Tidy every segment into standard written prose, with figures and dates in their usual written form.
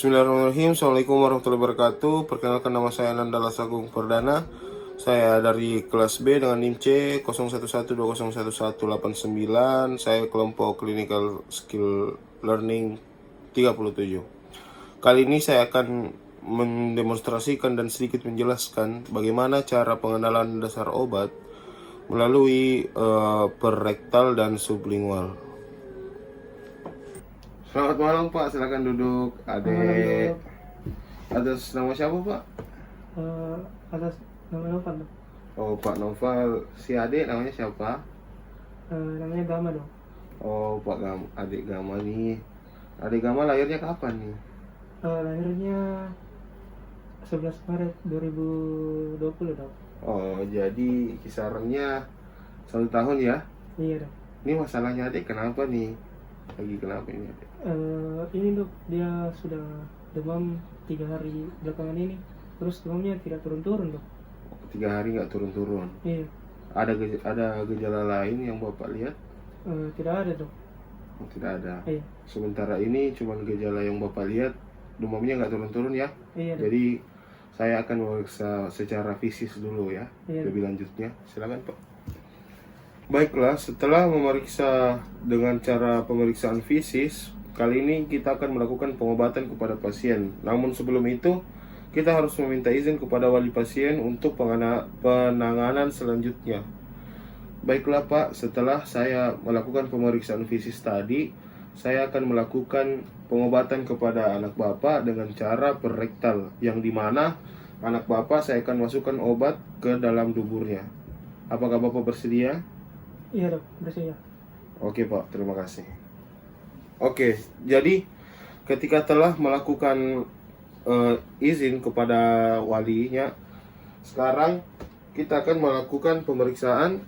Bismillahirrahmanirrahim. Assalamualaikum warahmatullahi wabarakatuh. Perkenalkan, nama saya Nanda Lasagung Perdana. Saya dari kelas B dengan NIM C 0112011189. Saya kelompok Clinical Skill Learning 37. Kali ini saya akan mendemonstrasikan dan sedikit menjelaskan bagaimana cara pengenalan dasar obat melalui perrektal dan sublingual. Selamat malam Pak, silakan duduk. Adek, atas nama siapa Pak? Atas nama Noval dong. Oh Pak Noval, si adek namanya siapa? Namanya Gama dong. Oh Pak adik Gama nih. Adik Gama lahirnya kapan nih? Lahirnya 11 Maret 2020 dong. Oh jadi kisarannya 1 tahun ya? Iya dong. Ini masalahnya adek kenapa nih? Lagi kenapa ini adek? Ini dok, dia sudah demam 3 hari belakangan ini. Terus demamnya tidak turun-turun dok. 3 hari nggak turun-turun. Iya. Ada gejala lain yang Bapak lihat? Tidak ada dok. Oh, tidak ada. Iya. Sementara ini cuma gejala yang Bapak lihat, demamnya nggak turun-turun ya? Iya dok. Jadi saya akan memeriksa secara fisik dulu ya. Iya. Lebih lanjutnya, silakan Pak. Baiklah, setelah memeriksa dengan cara pemeriksaan fisik, kali ini kita akan melakukan pengobatan kepada pasien. Namun sebelum itu, kita harus meminta izin kepada wali pasien untuk penanganan selanjutnya. Baiklah Pak, setelah saya melakukan pemeriksaan fisik tadi, saya akan melakukan pengobatan kepada anak Bapak dengan cara perrektal, yang dimana anak Bapak saya akan masukkan obat ke dalam duburnya. Apakah Bapak bersedia? Iya dok, bersedia. Oke Pak, terima kasih. Oke, jadi ketika telah melakukan izin kepada walinya, sekarang kita akan melakukan pemeriksaan.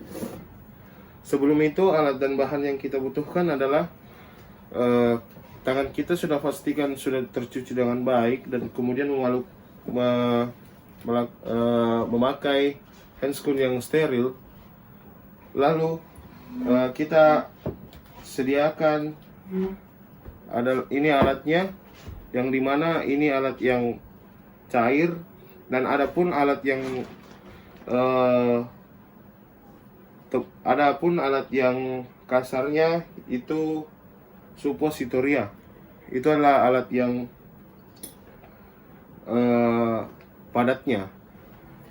Sebelum itu, alat dan bahan yang kita butuhkan adalah tangan kita sudah pastikan sudah tercuci dengan baik, dan kemudian memakai handscoon yang steril. Lalu kita sediakan ini alatnya, yang dimana ini alat yang cair, dan adapun alat yang kasarnya itu suppositoria. Itu adalah alat yang padatnya.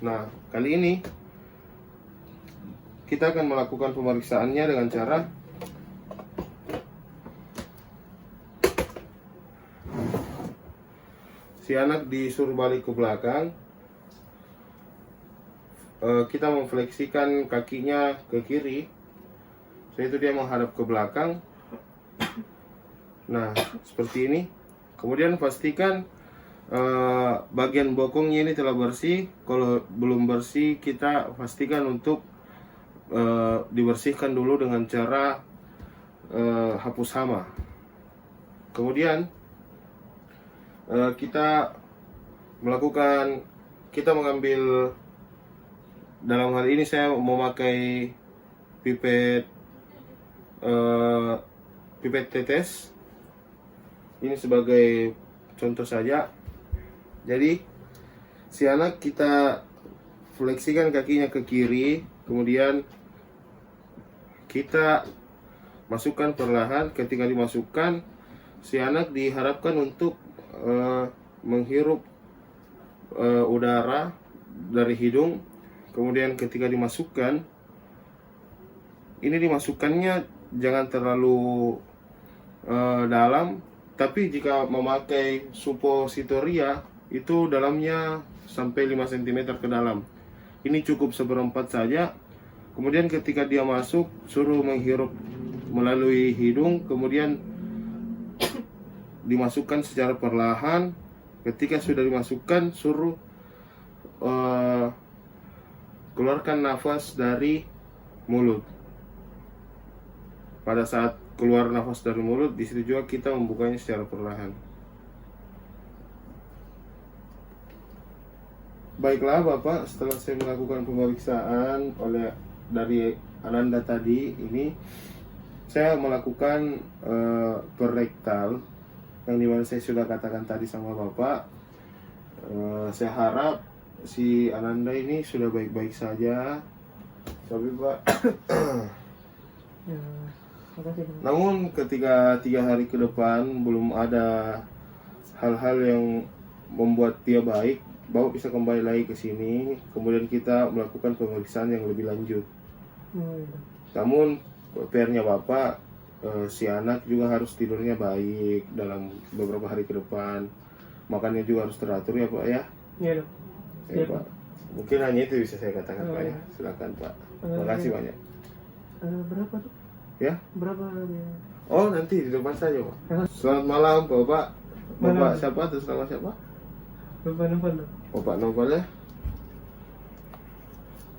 Nah, kali ini kita akan melakukan pemeriksaannya dengan cara si anak disuruh balik ke belakang. Kita memfleksikan kakinya ke kiri, setelah itu dia menghadap ke belakang. Nah, seperti ini. Kemudian pastikan bagian bokongnya ini telah bersih. Kalau belum bersih, kita pastikan untuk dibersihkan dulu dengan cara hapus hama. Kemudian kita mengambil, dalam hal ini saya memakai pipet tetes. Ini sebagai contoh saja. Jadi si anak kita fleksikan kakinya ke kiri, kemudian kita masukkan perlahan. Ketika dimasukkan, si anak diharapkan untuk menghirup udara dari hidung. Kemudian ketika dimasukkan, ini dimasukkannya jangan terlalu dalam, tapi jika memakai suppositoria itu dalamnya sampai 5 cm ke dalam. Ini cukup seperempat saja. Kemudian ketika dia masuk, suruh menghirup melalui hidung, kemudian dimasukkan secara perlahan. Ketika sudah dimasukkan, suruh keluarkan nafas dari mulut. Pada saat keluar nafas dari mulut, di situ juga kita membukanya secara perlahan. Baiklah Bapak, setelah saya melakukan pemeriksaan dari Ananda tadi, ini saya melakukan perrektal yang dimana saya sudah katakan tadi sama Bapak. Saya harap si Ananda ini sudah baik-baik saja, tapi Pak. Ya, makasih dok. Namun ketika 3 hari ke depan belum ada hal-hal yang membuat dia baik, Bapak bisa kembali lagi ke sini, kemudian kita melakukan pemeriksaan yang lebih lanjut. Oh, iya dok. Namun PR-nya Bapak, si anak juga harus tidurnya baik dalam beberapa hari ke depan. Makannya juga harus teratur ya Pak ya. Iya dok. Ya, Siap, Pak. Mungkin hanya itu bisa saya katakan Oh, Pak ya. iya. Silakan Pak. Oh, Terima kasih iya. banyak. Berapa dok? Ya. Berapa ya? Oh nanti di depan saja Pak. Oh. Selamat malam Bapak. Bapak Malam. siapa atas nama siapa? Berapa nomor dok? Bapak Novel ya.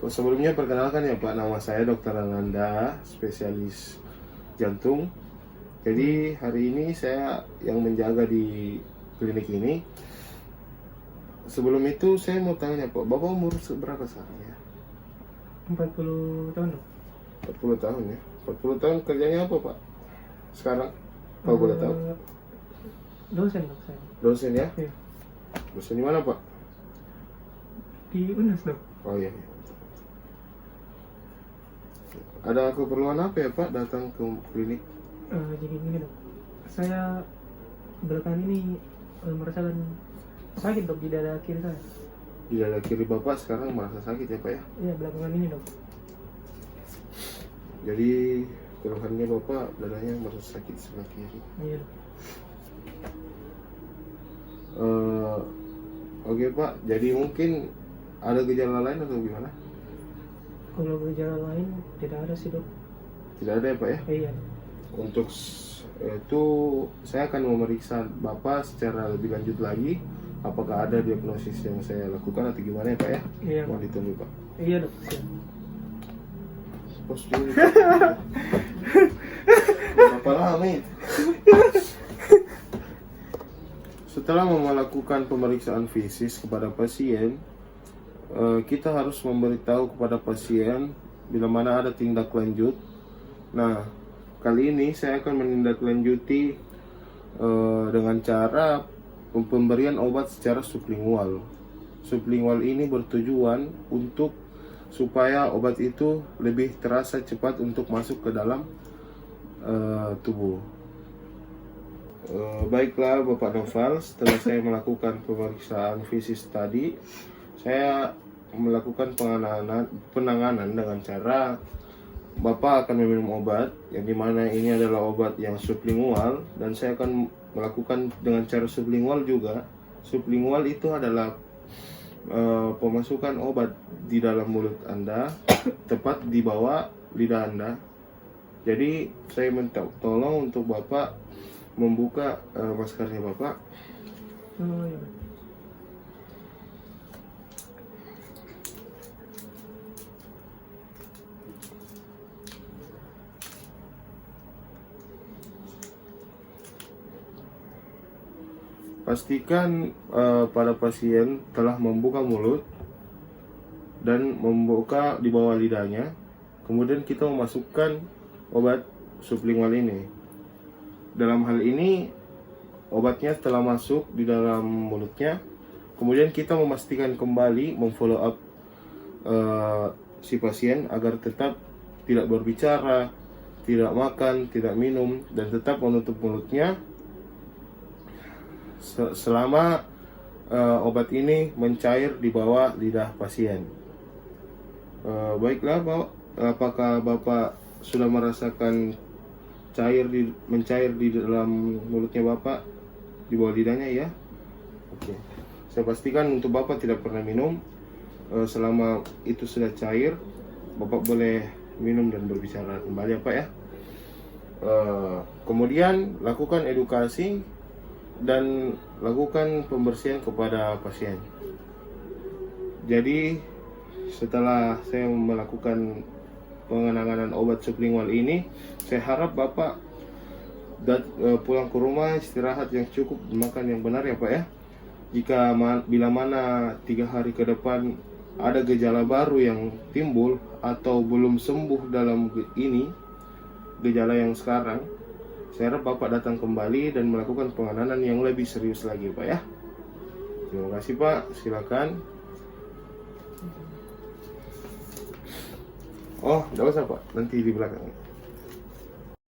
Sebelumnya perkenalkan ya Pak, nama saya Dr. Ananda, spesialis jantung. Jadi hari ini saya yang menjaga di klinik ini. Sebelum itu saya mau tanya Pak, Bapak umur berapa sekarang ya? 40 tahun dok. 40 tahun ya. 40 tahun kerjanya apa Pak? Sekarang? Kalau boleh tahu. Dosen dok saya. Dosen ya? Iya. Dosen di mana Pak? Di UNAS dok. Oh iya. Ada keperluan apa ya Pak datang ke klinik? Jadi gini dok. Saya belakangan ini merasakan sakit dok di dada kiri saya. Di dada kiri Bapak sekarang merasa sakit ya Pak ya? Iya belakangan ini dok. Jadi keluhannya Bapak dadanya merasa sakit sebelah kiri. Iya dok. Oke Pak, jadi mungkin ada gejala lain atau gimana? Kalau gejala lain tidak ada sih dok. Tidak ada ya Pak ya? Iya. Untuk itu saya akan memeriksa Bapak secara lebih lanjut lagi. Apakah ada diagnosis yang saya lakukan atau gimana ya Pak ya? Iya. Mau ditunggu Pak. Iya dok. Siap. Bos dulu. Berapa lama itu? Setelah melakukan pemeriksaan fisik kepada pasien, kita harus memberitahu kepada pasien bila mana ada tindak lanjut. Nah, kali ini saya akan menindaklanjuti dengan cara pemberian obat secara sublingual. Sublingual ini bertujuan untuk supaya obat itu lebih terasa cepat untuk masuk ke dalam tubuh. Baiklah Bapak Novel, setelah saya melakukan pemeriksaan fisik tadi, saya melakukan penanganan dengan cara Bapak akan meminum obat yang dimana ini adalah obat yang sublingual, dan saya akan melakukan dengan cara sublingual juga. Sublingual itu adalah pemasukan obat di dalam mulut Anda, tepat di bawah lidah Anda. Jadi saya minta tolong untuk Bapak membuka maskernya Bapak. Oh iya dok. Pastikan pada pasien telah membuka mulut dan membuka di bawah lidahnya. Kemudian kita memasukkan obat sublingual ini. Dalam hal ini obatnya telah masuk di dalam mulutnya. Kemudian kita memastikan kembali memfollow up si pasien agar tetap tidak berbicara, tidak makan, tidak minum, dan tetap menutup mulutnya selama obat ini mencair di bawah lidah pasien. Baiklah Pak, apakah Bapak sudah merasakan mencair di dalam mulutnya Bapak, di bawah lidahnya ya? Oke. Saya pastikan untuk Bapak tidak pernah minum. Selama itu sudah cair, Bapak boleh minum dan berbicara kembali ya Pak ya. Kemudian lakukan edukasi dan lakukan pembersihan kepada pasien. Jadi setelah saya melakukan penanganan obat sublingual ini, saya harap Bapak pulang ke rumah istirahat yang cukup, makan yang benar ya Pak ya. Jika bila mana 3 hari ke depan ada gejala baru yang timbul atau belum sembuh dalam ini gejala yang sekarang, Saya harap Bapak datang kembali dan melakukan penanganan yang lebih serius lagi, Pak ya. Terima kasih, Pak. Silakan. Oh, enggak usah, Pak. Nanti di belakang.